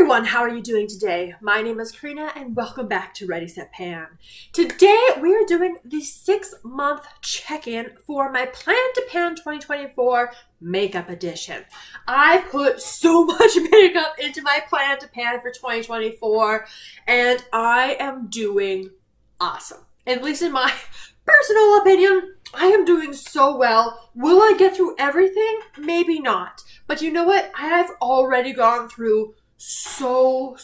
everyone, how are you doing today? My name is Karina and welcome back to Ready Set Pan. Today we are doing the 6-month check-in for my Plan to Pan 2024 makeup edition. I put so much makeup into my Plan to Pan for 2024 and I am doing awesome. At least in my personal opinion, I am doing so well. Will I get through everything? Maybe not. But you know what? I have already gone through so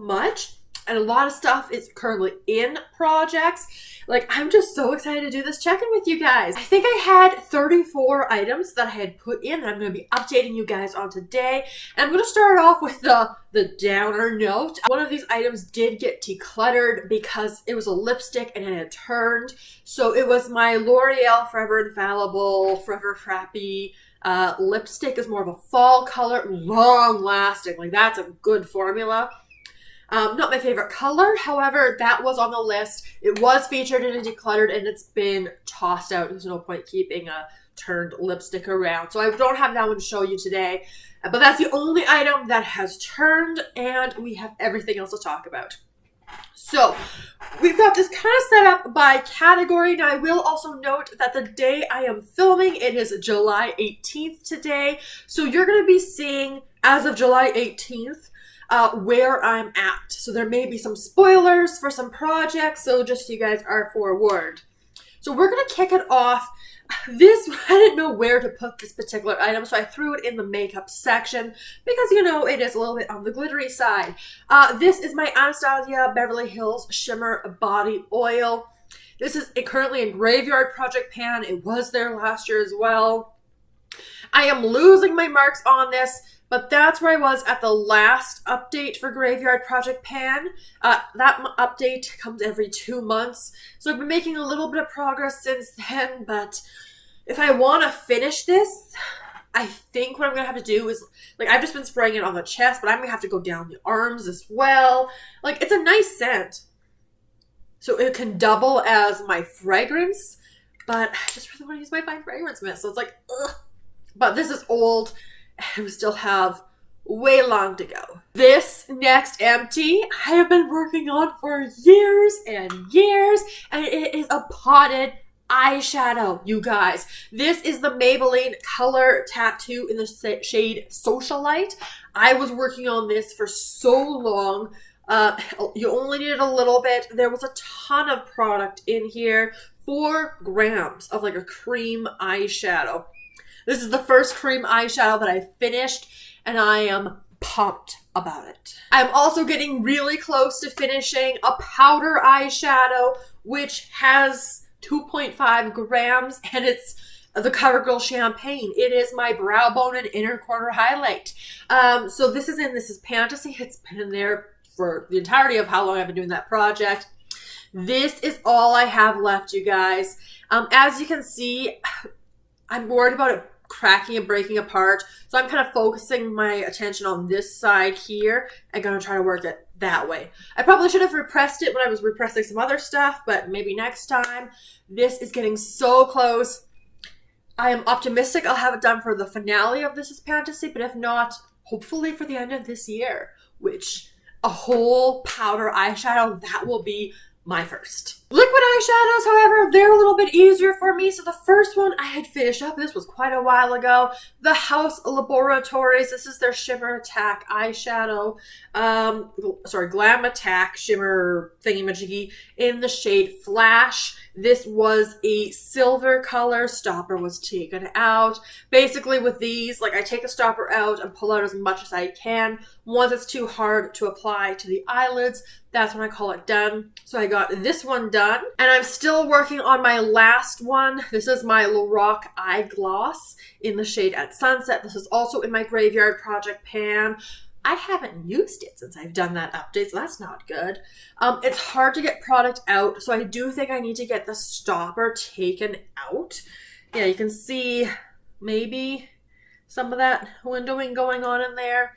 much, and a lot of stuff is currently in projects. Like, I'm just so excited to do this check-in with you guys. I think I had 34 items that I had put in that I'm going to be updating you guys on today. And I'm going to start off with the downer note. One of these items did get decluttered because it was a lipstick and it had turned. So it was my L'Oreal Forever Infallible, Forever Frappy lipstick. Is more of a fall color, long lasting. Like, that's a good formula. Not my favorite color, however, that was on the list. It was featured in a decluttered and it's been tossed out. There's no point keeping a turned lipstick around. So I don't have that one to show you today. But that's the only item that has turned, and we have everything else to talk about. So we've got this kind of set up by category. Now I will also note that the day I am filming, it is July 18th today. So you're going to be seeing, as of July 18th, where I'm at. So there may be some spoilers for some projects, so just so you guys are forewarned. So we're going to kick it off. I didn't know where to put this particular item, so I threw it in the makeup section because, you know, it is a little bit on the glittery side. This is my Anastasia Beverly Hills Shimmer Body Oil. This is currently in Graveyard Project Pan. It was there last year as well. I am losing my marks on this, but that's where I was at the last update for Graveyard Project Pan. That update comes every 2 months. So I've been making a little bit of progress since then, but if I want to finish this, I think what I'm going to have to do is, like, I've just been spraying it on the chest, but I'm going to have to go down the arms as well. Like, it's a nice scent. So it can double as my fragrance, but I just really want to use my fine fragrance mist. So it's like, ugh. But this is old. And we still have way long to go. This next empty I have been working on for years and years, and it is a potted eyeshadow, you guys. This is the Maybelline Color Tattoo in the shade Socialite. I was working on this for so long. You only needed a little bit. There was a ton of product in here. 4 grams of like a cream eyeshadow. This is the first cream eyeshadow that I finished, and I am pumped about it. I'm also getting really close to finishing a powder eyeshadow, which has 2.5 grams, and it's the Covergirl Champagne. It is my brow bone and inner corner highlight. So this is Fantasy. It's been in there for the entirety of how long I've been doing that project. This is all I have left, you guys. As you can see, I'm worried about it cracking and breaking apart. So I'm kind of focusing my attention on this side here and going to try to work it that way. I probably should have repressed it when I was repressing some other stuff, but maybe next time. This is getting so close. I am optimistic I'll have it done for the finale of This Is Fantasy, but if not, hopefully for the end of this year, which a whole powder eyeshadow, that will be my first. Liquid eyeshadows, however, they're a little bit easier for me. So the first one I had finished up, this was quite a while ago, the Haus Laboratories. This is their Shimmer Attack eyeshadow. Glam Attack Shimmer thingy-majiggy in the shade Flash. This was a silver color. Stopper was taken out. Basically with these, like, I take the stopper out and pull out as much as I can. Once it's too hard to apply to the eyelids, that's when I call it done. So I got this one done, and I'm still working on my last one. This is my Lorac eye gloss in the shade At Sunset. This is also in my Graveyard Project Pan. I haven't used it since I've done that update, so that's not good. It's hard to get product out, so I do think I need to get the stopper taken out. Yeah, you can see maybe some of that windowing going on in there.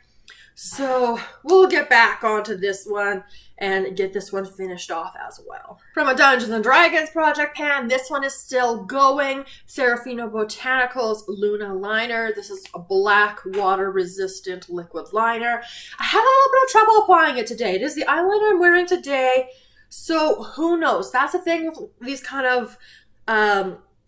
So we'll get back onto this one and get this one finished off as well. From a Dungeons and Dragons project pan, this one is still going. Seraphine Botanicals Luna Liner. This is a black water resistant liquid liner. I had a little bit of trouble applying it today. It is the eyeliner I'm wearing today. So who knows? That's the thing with these kind of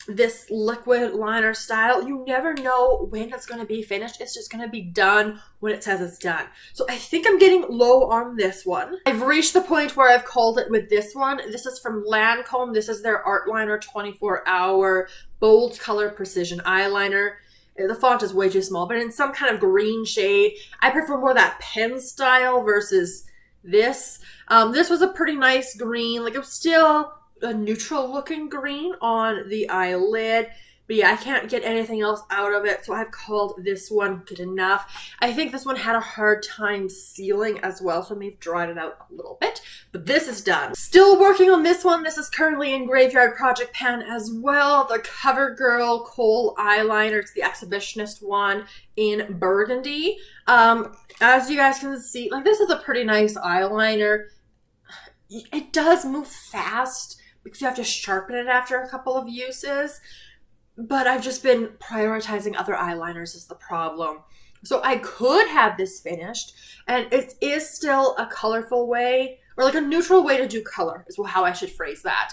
this liquid liner style. You never know when it's going to be finished. It's just going to be done when it says it's done. So I think I'm getting low on this one. I've reached the point where I've called it with this one. This is from Lancome. This is their Artliner 24-hour bold color precision eyeliner. The font is way too small, but in some kind of green shade. I prefer more that pen style versus this. This was a pretty nice green. Like, it was still a neutral looking green on the eyelid, but yeah, I can't get anything else out of it, so I've called this one good enough. I think this one had a hard time sealing as well, so I may have dried it out a little bit, but this is done. Still working on this one. This is currently in Graveyard Project Pan as well. The Covergirl Kohl eyeliner. It's the Exhibitionist one in Burgundy. As you guys can see, like, this is a pretty nice eyeliner. It does move fast because you have to sharpen it after a couple of uses, but I've just been prioritizing other eyeliners is the problem. So I could have this finished, and it is still a colorful way, or like a neutral way to do color is how I should phrase that,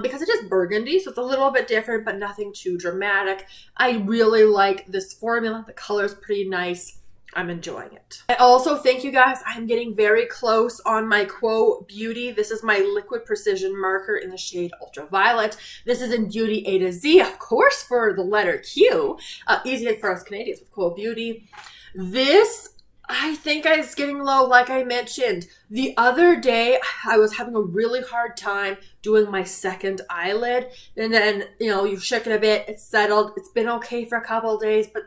because it is burgundy, so it's a little bit different, but nothing too dramatic. I really like this formula. The color is pretty nice. I'm enjoying it. I also think, you guys, I'm getting very close on my Quo Beauty. This is my liquid precision marker in the shade Ultraviolet. This is in Beauty A to Z, of course, for the letter Q. Easy for us Canadians with Quo Beauty. This, I think, is getting low, like I mentioned. The other day, I was having a really hard time doing my second eyelid. And then, you shook it a bit. It's settled. It's been okay for a couple of days, but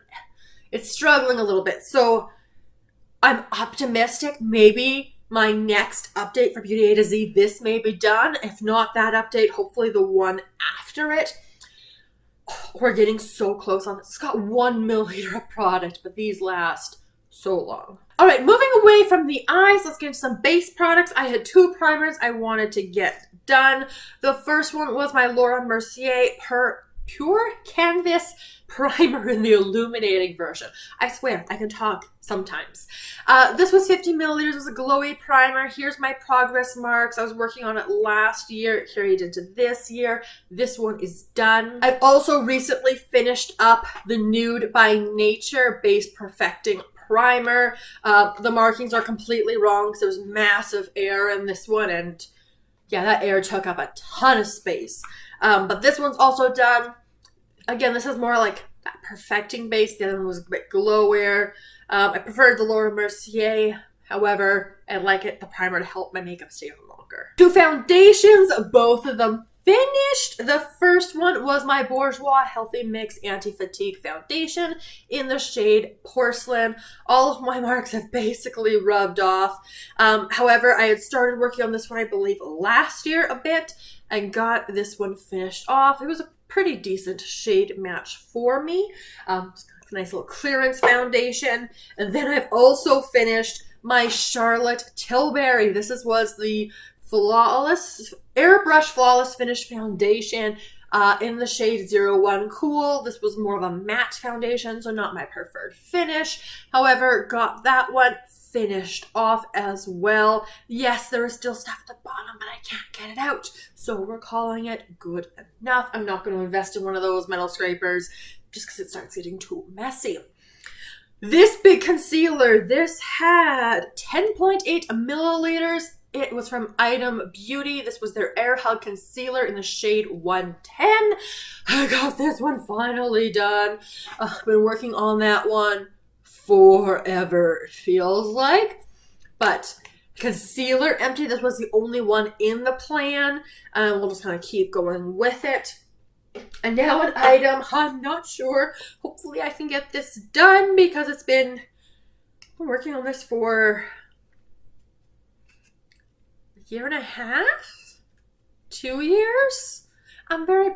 it's struggling a little bit. So I'm optimistic. Maybe my next update for Beauty A to Z, this may be done. If not that update, hopefully the one after it. We're getting so close on this. It's got 1 milliliter of product, but these last so long. All right, moving away from the eyes, let's get into some base products. I had 2 primers I wanted to get done. The first one was my Laura Mercier Pure Canvas primer in the illuminating version. I swear, I can talk sometimes. This was 50 milliliters. It was a glowy primer. Here's my progress marks. I was working on it last year. It carried into this year. This one is done. I've also recently finished up the Nude by Nature Base Perfecting Primer. The markings are completely wrong because there was massive air in this one, and yeah, that air took up a ton of space. But this one's also done. Again, this is more like that perfecting base. The other one was a bit glowier. I preferred the Laura Mercier. However, I like the primer to help my makeup stay on longer. 2 foundations, both of them finished. The first one was my Bourjois Healthy Mix Anti-Fatigue Foundation in the shade Porcelain. All of my marks have basically rubbed off. However, I had started working on this one, I believe, last year a bit, and got this one finished off. It was a pretty decent shade match for me. It's got a nice little clearance foundation. And then I've also finished my Charlotte Tilbury. This was the Airbrush Flawless Finish Foundation in the shade 01 Cool. This was more of a matte foundation, so not my preferred finish. However, got that one finished off as well. Yes, there is still stuff at the bottom, but I can't get it out. So we're calling it good enough. I'm not going to invest in one of those metal scrapers just because it starts getting too messy. This big concealer, this had 10.8 milliliters. It was from Item Beauty. This was their Air Hug Concealer in the shade 110. I got this one finally done. I've been working on that one forever, it feels like. But concealer empty, this was the only one in the plan. We'll just kind of keep going with it. And now an item, I'm not sure. Hopefully I can get this done because I'm working on this for a year and a half? 2 years? I'm very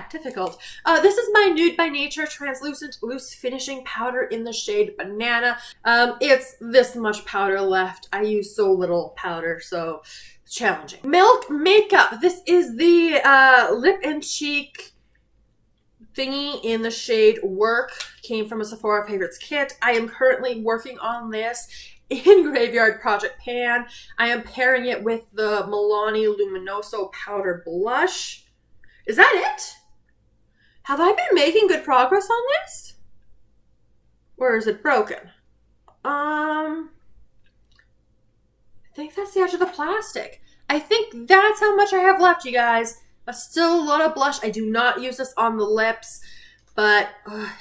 difficult. This is my Nude by Nature Translucent Loose Finishing Powder in the shade Banana. It's this much powder left. I use so little powder, so it's challenging. Milk Makeup. This is the lip and cheek thingy in the shade Work. Came from a Sephora Favorites kit. I am currently working on this in Graveyard Project Pan. I am pairing it with the Milani Luminoso Powder Blush. Is that it? Have I been making good progress on this? Or is it broken? I think that's the edge of the plastic. I think that's how much I have left, you guys. But still a lot of blush. I do not use this on the lips, but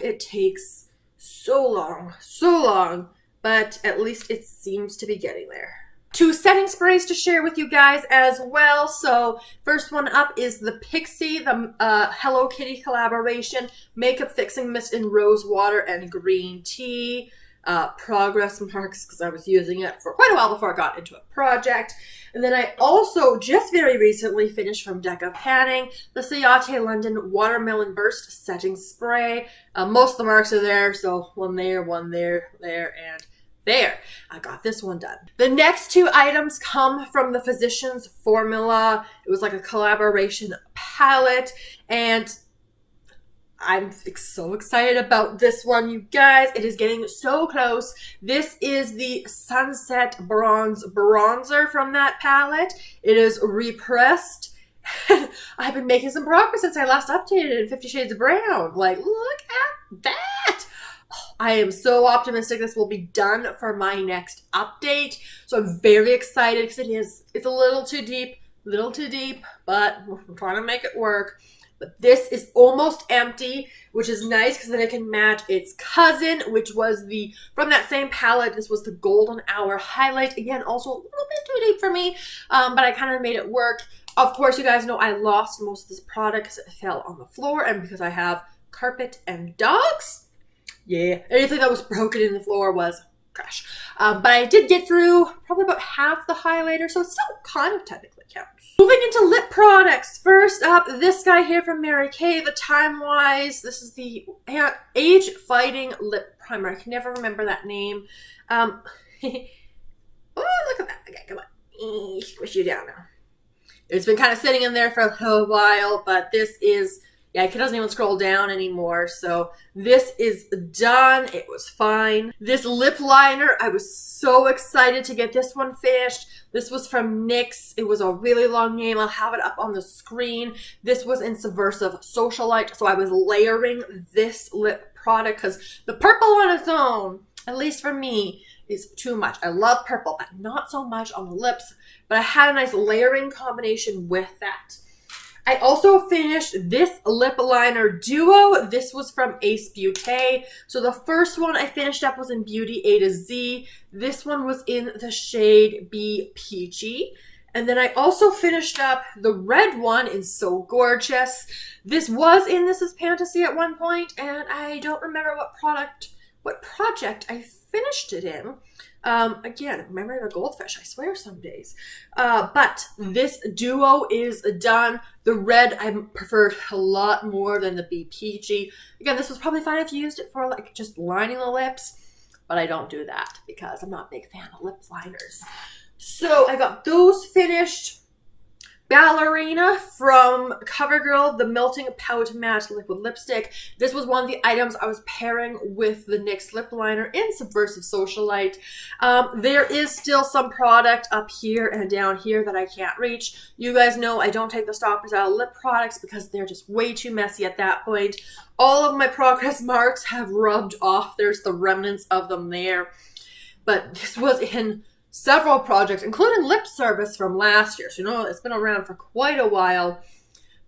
it takes so long. But at least it seems to be getting there. 2 setting sprays to share with you guys as well. So first one up is the Pixie, the Hello Kitty collaboration Makeup Fixing Mist in Rose Water and Green Tea. Progress marks because I was using it for quite a while before I got into a project. And then I also just very recently finished from Decca Panning the Ciate London Watermelon Burst Setting Spray. Most of the marks are there, so one there, and there. I got this one done. The next 2 items come from the Physicians Formula. It was like a collaboration palette, and I'm so excited about this one, you guys. It is getting so close. This is the Sunset Bronze Bronzer from that palette. It is repressed. I've been making some progress since I last updated it in 50 Shades of Brown. Like, look at that. I am so optimistic this will be done for my next update. So I'm very excited because it's a little too deep, but I'm trying to make it work. But this is almost empty, which is nice because then I can match its cousin, which was from that same palette. This was the Golden Hour Highlight. Again, also a little bit too deep for me, but I kind of made it work. Of course, you guys know I lost most of this product because it fell on the floor and because I have carpet and dogs. Yeah, anything that was broken in the floor was trash. But I did get through probably about half the highlighter, so it still kind of technically counts. Moving into lip products. First up, this guy here from Mary Kay, the Time Wise. This is the Age Fighting Lip Primer. I can never remember that name. Oh, look at that. Okay, come on. Squish you down now. It's been kind of sitting in there for a little while, but this is... yeah, it doesn't even scroll down anymore, so this is done. It was fine. This lip liner, I was so excited to get this one finished. This was from NYX. It was a really long name. I'll have it up on the screen. This was in Subversive Socialite, so I was layering this lip product because the purple on its own, at least for me, is too much. I love purple, but not so much on the lips, but I had a nice layering combination with that. I also finished this lip liner duo. This was from Ace Beauté. So the first one I finished up was in Beauty A to Z. This one was in the shade Be Peachy. And then I also finished up the red one in So Gorgeous. This was in This Is Fantasy at one point, and I don't remember what project I finished it in. Again, memory of a goldfish, I swear some days. But this duo is done. The red I preferred a lot more than the Be Peachy. Again, this was probably fine if you used it for like just lining the lips, but I don't do that because I'm not a big fan of lip liners. So I got those finished. Ballerina from Covergirl, the Melting Pout Matte Liquid Lipstick. This was one of the items I was pairing with the NYX lip liner in Subversive Socialite. There is still some product up here and down here that I can't reach. You guys know I don't take the stoppers out of lip products because they're just way too messy at that point. All of my progress marks have rubbed off. There's the remnants of them there. But this was in several projects, including Lip Service from last year. So, you know, it's been around for quite a while.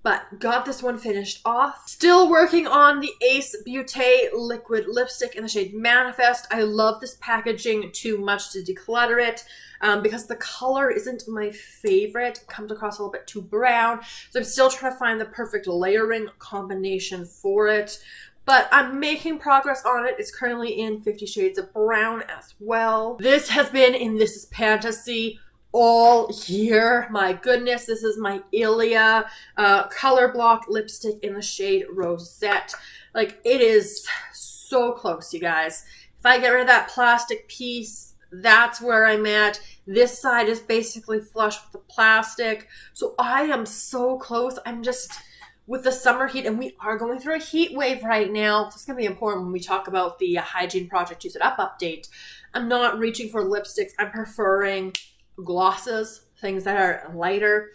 But got this one finished off. Still working on the Ace Beauté liquid lipstick in the shade Manifest. I love this packaging too much to declutter it because the color isn't my favorite. It comes across a little bit too brown. So I'm still trying to find the perfect layering combination for it. But I'm making progress on it. It's currently in 50 Shades of Brown as well. This has been in This Is Fantasy all year. My goodness, this is my Ilia Color Block lipstick in the shade Rosette. Like, it is so close, you guys. If I get rid of that plastic piece, that's where I'm at. This side is basically flush with the plastic. So I am so close. I'm just, with the summer heat, and we are going through a heat wave right now. It's going to be important when we talk about the Hygiene Project Use It Up update. I'm not reaching for lipsticks. I'm preferring glosses, things that are lighter.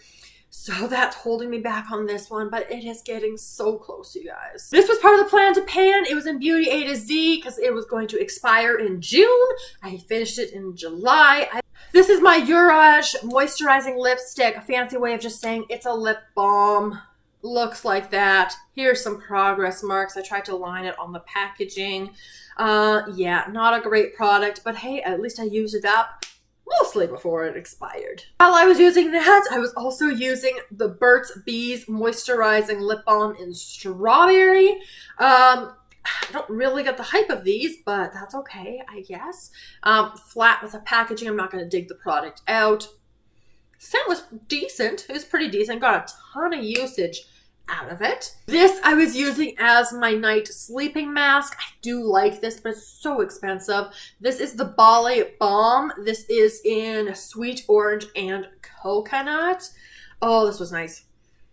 So that's holding me back on this one, but it is getting so close, you guys. This was part of the plan to pan. It was in Beauty A to Z because it was going to expire in June. I finished it in July. This is my Urage Moisturizing Lipstick, a fancy way of just saying it's a lip balm. Looks like that. Here's some progress marks. I tried to line it on the packaging. Yeah, not a great product, but hey, at least I used it up. Mostly before it expired. While I was using that, I was also using the Burt's Bees Moisturizing Lip Balm in Strawberry. I don't really get the hype of these, but that's okay, I guess. Flat with the packaging. I'm not going to dig the product out. Scent was decent. It was pretty decent. Got a ton of usage out of it. This I was using as my night sleeping mask. I do like this, but it's so expensive. This is the Bali Balm. This is in Sweet Orange and Coconut. Oh, this was nice.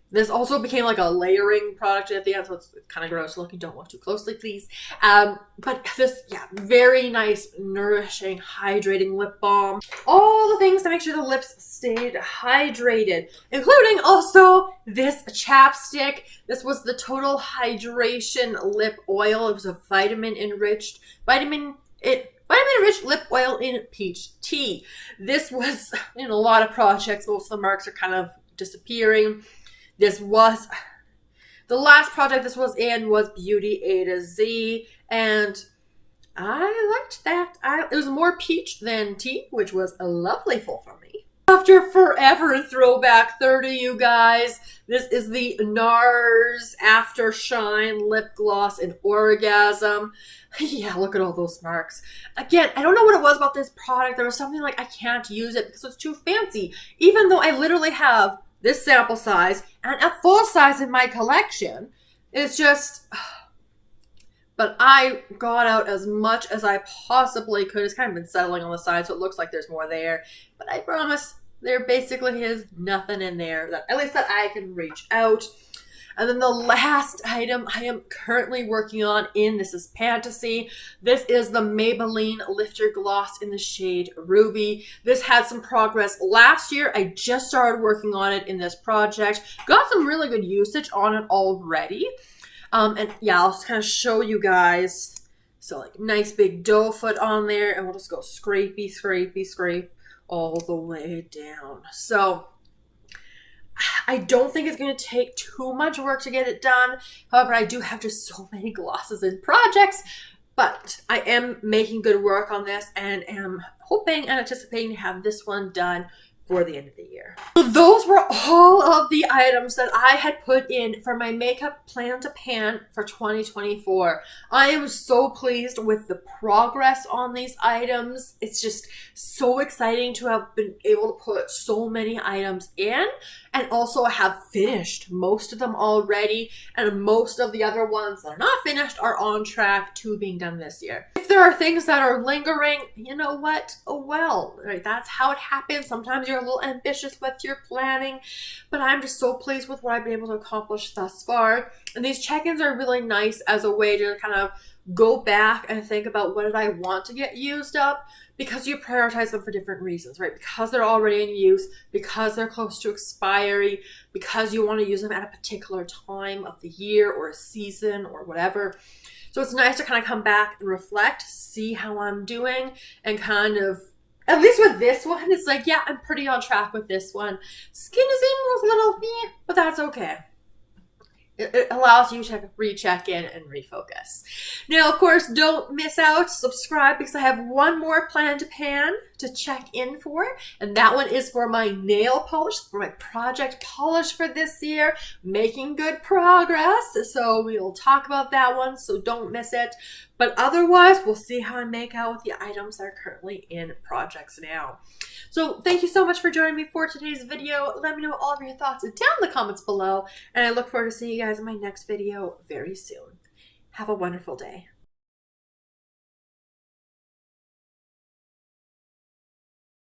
This also became like a layering product at the end, so it's kind of gross looking. Don't look too closely, please. But this, yeah, very nice, nourishing, hydrating lip balm. All the things to make sure the lips stayed hydrated, including also this chapstick. This was the Total Hydration Lip Oil. It was a vitamin-enriched lip oil in peach tea. This was in a lot of projects. Most of the marks are kind of disappearing. This was, the last project this was in was Beauty A to Z, and I liked that. It was more peach than tea, which was a lovely full for me. After forever in Throwback 30, you guys, this is the NARS After Shine Lip Gloss in Orgasm. Yeah, look at all those marks. Again, I don't know what it was about this product. There was something like I can't use it because it's too fancy, even though I literally have this sample size and a full size in my collection. It's just, but I got out as much as I possibly could. It's kind of been settling on the side, so it looks like there's more there, but I promise there basically is nothing in there that, at least that I can reach out. And then the last item I am currently working on this is Fantasy. This is the Maybelline Lifter Gloss in the shade Ruby. This had some progress last year. I just started working on it in this project. Got some really good usage on it already. And yeah, I'll just kind of show you guys. So like nice big doe foot on there, and we'll just go scrapey, scrapey, scrape all the way down. So I don't think it's going to take too much work to get it done. However, I do have just so many glosses and projects, but I am making good work on this and am hoping and anticipating to have this one done for the end of the year. So those were all of the items that I had put in for my makeup plan to pan for 2024. I am so pleased with the progress on these items. It's just so exciting to have been able to put so many items in and also have finished most of them already, and most of the other ones that are not finished are on track to being done this year. If there are things that are lingering, you know what? Oh well, right? That's how it happens. Sometimes you're a little ambitious with your planning, but I'm just so pleased with what I've been able to accomplish thus far. And these check-ins are really nice as a way to kind of go back and think about what did I want to get used up, because you prioritize them for different reasons, right? Because they're already in use, because they're close to expiry, because you want to use them at a particular time of the year or a season or whatever. So it's nice to kind of come back and reflect, see how I'm doing, and kind of, at least with this one, it's like, yeah, I'm pretty on track with this one. Skin is almost a little, but that's okay. It allows you to recheck in and refocus. Now, of course, don't miss out. Subscribe because I have one more plan to pan. to check in for. And that one is for my nail polish, for my project polish for this year. Making good progress. So we'll talk about that one, so don't miss it. But otherwise, we'll see how I make out with the items that are currently in projects now. So thank you so much for joining me for today's video. Let me know all of your thoughts down in the comments below. And I look forward to seeing you guys in my next video very soon. Have a wonderful day.